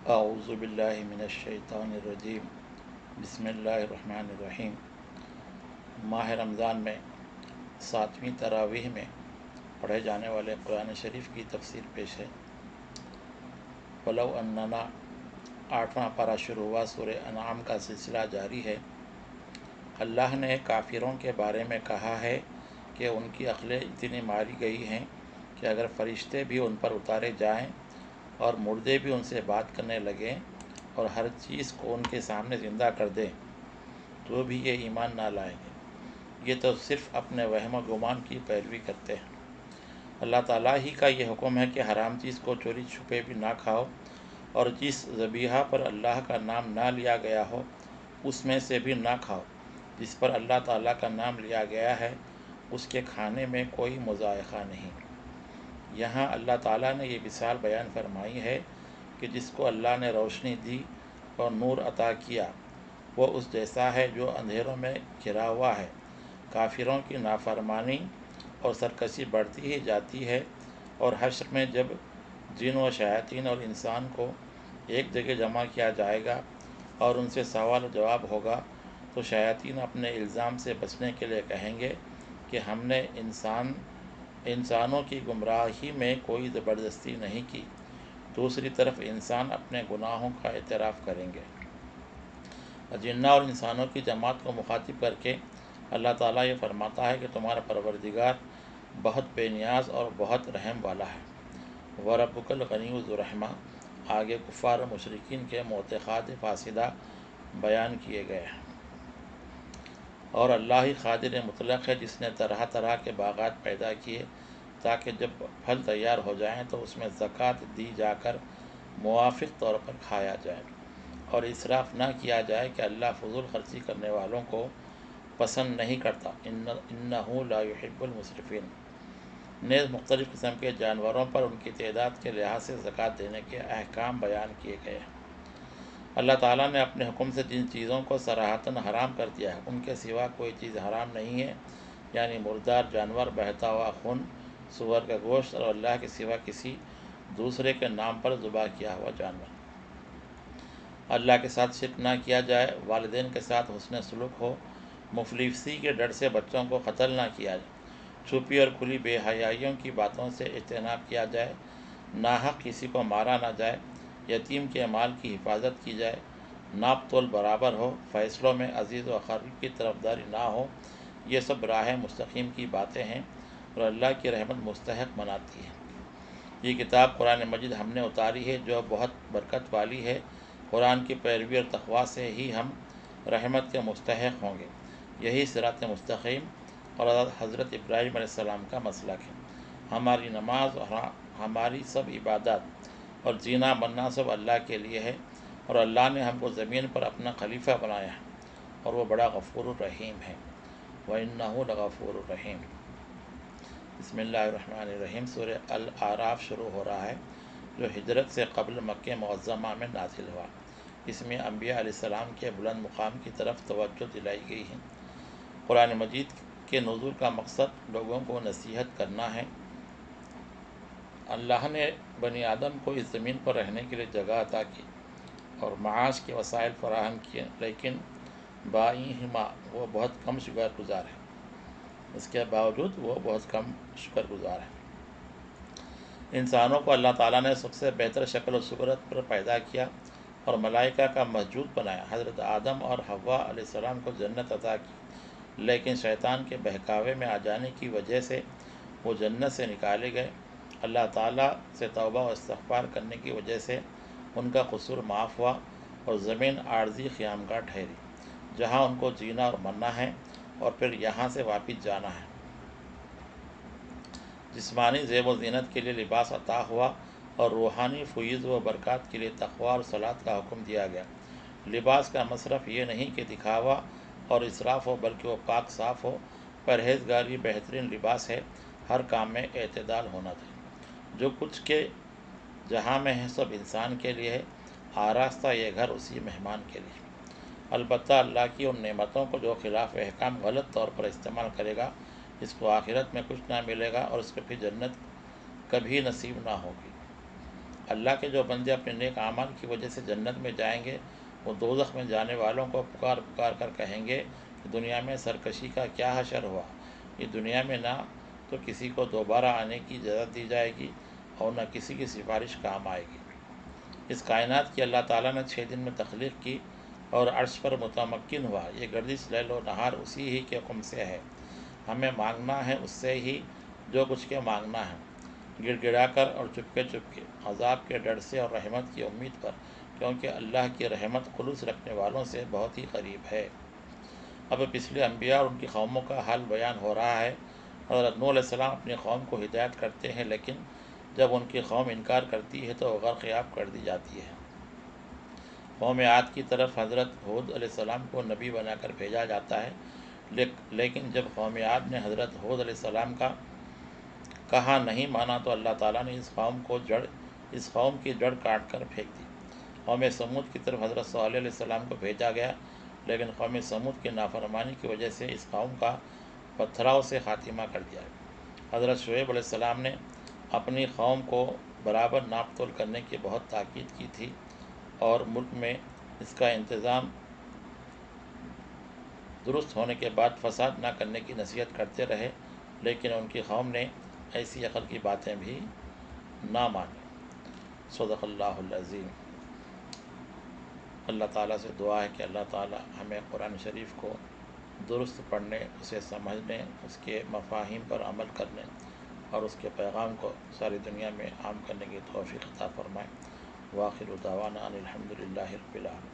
اعوذ باللہ من الشیطان الرجیم بسم اللہ الرحمن الرحیم۔ ماہ رمضان میں 7ویں تراویح میں پڑھے جانے والے قرآن شریف کی تفسیر پیش ہے۔ ولو اننا 8واں پارہ شروع ہوا، سورہ انعام کا سلسلہ جاری ہے۔ اللہ نے کافروں کے بارے میں کہا ہے کہ ان کی عقلیں اتنی ماری گئی ہیں کہ اگر فرشتے بھی ان پر اتارے جائیں اور مردے بھی ان سے بات کرنے لگیں اور ہر چیز کو ان کے سامنے زندہ کر دیں تو بھی یہ ایمان نہ لائیں گے۔ یہ تو صرف اپنے وہم و گمان کی پیروی کرتے ہیں۔ اللہ تعالیٰ ہی کا یہ حکم ہے کہ حرام چیز کو چوری چھپے بھی نہ کھاؤ، اور جس ذبیحہ پر اللہ کا نام نہ لیا گیا ہو اس میں سے بھی نہ کھاؤ۔ جس پر اللہ تعالیٰ کا نام لیا گیا ہے اس کے کھانے میں کوئی مذائقہ نہیں۔ یہاں اللہ تعالیٰ نے یہ مثال بیان فرمائی ہے کہ جس کو اللہ نے روشنی دی اور نور عطا کیا وہ اس جیسا ہے جو اندھیروں میں گھرا ہوا ہے۔ کافروں کی نافرمانی اور سرکشی بڑھتی ہی جاتی ہے، اور حشر میں جب جن و شیاطین اور انسان کو ایک جگہ جمع کیا جائے گا اور ان سے سوال و جواب ہوگا تو شیاطین اپنے الزام سے بچنے کے لیے کہیں گے کہ ہم نے انسانوں کی گمراہی میں کوئی زبردستی نہیں کی۔ دوسری طرف انسان اپنے گناہوں کا اعتراف کریں گے۔ جنوں اور انسانوں کی جماعت کو مخاطب کر کے اللہ تعالیٰ یہ فرماتا ہے کہ تمہارا پروردگار بہت بے نیاز اور بہت رحم والا ہے۔ وَرَبُّكَ الْغَنِيُّ ذُو الرَّحْمَةِ۔ آگے کفار و مشرکین کے معتقدات فاسدہ بیان کیے گئے ہیں۔ اور اللہ ہی قادر مطلق ہے جس نے طرح طرح کے باغات پیدا کیے تاکہ جب پھل تیار ہو جائیں تو اس میں زکوٰۃ دی جا کر موافق طور پر کھایا جائے، اور اسراف نہ کیا جائے کہ اللہ فضول خرچی کرنے والوں کو پسند نہیں کرتا۔ انہ لا يحب المسرفین۔ نیز مختلف قسم کے جانوروں پر ان کی تعداد کے لحاظ سے زکوٰۃ دینے کے احکام بیان کیے گئے ہیں۔ اللہ تعالیٰ نے اپنے حکم سے جن چیزوں کو صراحتاً حرام کر دیا ہے ان کے سوا کوئی چیز حرام نہیں ہے، یعنی مردار جانور، بہتا ہوا خون، سور کا گوشت اور اللہ کے سوا کسی دوسرے کے نام پر ذبح کیا ہوا جانور۔ اللہ کے ساتھ شرک نہ کیا جائے، والدین کے ساتھ حسن سلوک ہو، مفلسی کے ڈر سے بچوں کو قتل نہ کیا جائے، چھپی اور کھلی بے حیائیوں کی باتوں سے اجتناب کیا جائے، ناحق کسی کو مارا نہ جائے، یتیم کے مال کی حفاظت کی جائے، ناپ تول برابر ہو، فیصلوں میں عزیز و اقرب کی طرفداری نہ ہو، یہ سب راہ مستقیم کی باتیں ہیں اور اللہ کی رحمت مستحق بناتی ہے۔ یہ کتاب قرآن مجید ہم نے اتاری ہے جو بہت برکت والی ہے۔ قرآن کی پیروی اور تقویٰ سے ہی ہم رحمت کے مستحق ہوں گے۔ یہی صراط مستقیم اور حضرت ابراہیم علیہ السلام کا مسلک ہے۔ ہماری نماز اور ہماری سب عبادات اور جینا مرنا سب اللہ کے لیے ہے، اور اللہ نے ہم کو زمین پر اپنا خلیفہ بنایا ہے، اور وہ بڑا غفور الرحیم ہے۔ وَإِنَّهُ لَغَفُورٌ الرحیم۔ بسم اللہ الرحمن الرحیم۔ سورہ الاعراف شروع ہو رہا ہے جو ہجرت سے قبل مکہ معظمہ میں نازل ہوا۔ اس میں انبیاء علیہ السلام کے بلند مقام کی طرف توجہ دلائی گئی ہے۔ قرآن مجید کے نزول کا مقصد لوگوں کو نصیحت کرنا ہے۔ اللہ نے بنی آدم کو اس زمین پر رہنے کے لیے جگہ عطا کی اور معاش کے وسائل فراہم کیے، لیکن باہما وہ بہت کم شکر گزار ہے۔ اس کے باوجود وہ بہت کم شکر گزار ہے۔ انسانوں کو اللہ تعالیٰ نے سب سے بہتر شکل و صورت پر پیدا کیا اور ملائکہ کا مسجود بنایا۔ حضرت آدم اور حوا علیہ السلام کو جنت عطا کی، لیکن شیطان کے بہکاوے میں آ جانے کی وجہ سے وہ جنت سے نکالے گئے۔ اللہ تعالیٰ سے توبہ و استغفار کرنے کی وجہ سے ان کا قصور معاف ہوا اور زمین عارضی قیامگاہ ٹھہری جہاں ان کو جینا اور مرنا ہے اور پھر یہاں سے واپس جانا ہے۔ جسمانی زیب و زینت کے لیے لباس عطا ہوا اور روحانی فیض و برکات کے لیے تقویٰ اور صلاۃ کا حکم دیا گیا۔ لباس کا مصرف یہ نہیں کہ دکھاوا اور اسراف ہو، بلکہ وہ پاک صاف ہو۔ پرہیزگاری بہترین لباس ہے۔ ہر کام میں اعتدال ہونا چاہیے۔ جو کچھ کے جہاں میں ہے سب انسان کے لیے ہے، آراستہ یہ گھر اسی مہمان کے لیے۔ البتہ اللہ کی ان نعمتوں کو جو خلاف احکام غلط طور پر استعمال کرے گا اس کو آخرت میں کچھ نہ ملے گا اور اس کو پھر جنت کبھی نصیب نہ ہوگی۔ اللہ کے جو بندے اپنے نیک اعمال کی وجہ سے جنت میں جائیں گے، وہ دوزخ میں جانے والوں کو پکار پکار کر کہیں گے کہ دنیا میں سرکشی کا کیا حشر ہوا، یہ دنیا میں نہ تو کسی کو دوبارہ آنے کی اجازت دی جائے گی اور نہ کسی کی سفارش کام آئے گی۔ اس کائنات کی اللہ تعالیٰ نے 6 دن میں تخلیق کی اور عرش پر متمکن ہوا۔ یہ گردش لیل و نہار اسی ہی کے حکم سے ہے۔ ہمیں مانگنا ہے اس سے ہی جو کچھ کے مانگنا ہے، گڑ گڑا کر اور چپکے چپکے، عذاب کے ڈر سے اور رحمت کی امید پر، کیونکہ اللہ کی رحمت خلوص رکھنے والوں سے بہت ہی قریب ہے۔ اب پچھلے انبیاء اور ان کی قوموں کا حال بیان ہو رہا ہے۔ حضرت نوح علیہ السلام اپنی قوم کو ہدایت کرتے ہیں، لیکن جب ان کی قوم انکار کرتی ہے تو وہ غرقیاب کر دی جاتی ہے۔ قوم عاد کی طرف حضرت ہود علیہ السلام کو نبی بنا کر بھیجا جاتا ہے، لیکن جب قوم عاد نے حضرت ہود علیہ السلام کا کہا نہیں مانا تو اللہ تعالیٰ نے اس قوم کی جڑ کاٹ کر پھینک دی۔ قوم سمود کی طرف حضرت صالح علیہ السلام کو بھیجا گیا، لیکن قوم سمود کی نافرمانی کی وجہ سے اس قوم کا پتھراؤ سے خاتمہ کر دیا۔ حضرت شعیب علیہ السلام نے اپنی قوم کو برابر ناپ تول کرنے کی بہت تاکید کی تھی اور ملک میں اس کا انتظام درست ہونے کے بعد فساد نہ کرنے کی نصیحت کرتے رہے، لیکن ان کی قوم نے ایسی عقل کی باتیں بھی نہ مانی۔ صدق اللہ العظیم۔ اللہ تعالیٰ سے دعا ہے کہ اللہ تعالیٰ ہمیں قرآن شریف کو درست پڑھنے، اسے سمجھنے، اس کے مفاہیم پر عمل کرنے اور اس کے پیغام کو ساری دنیا میں عام کرنے کی توفیق عطا فرمائے۔ وآخر دعوانا ان الحمد للہ رب العالمین۔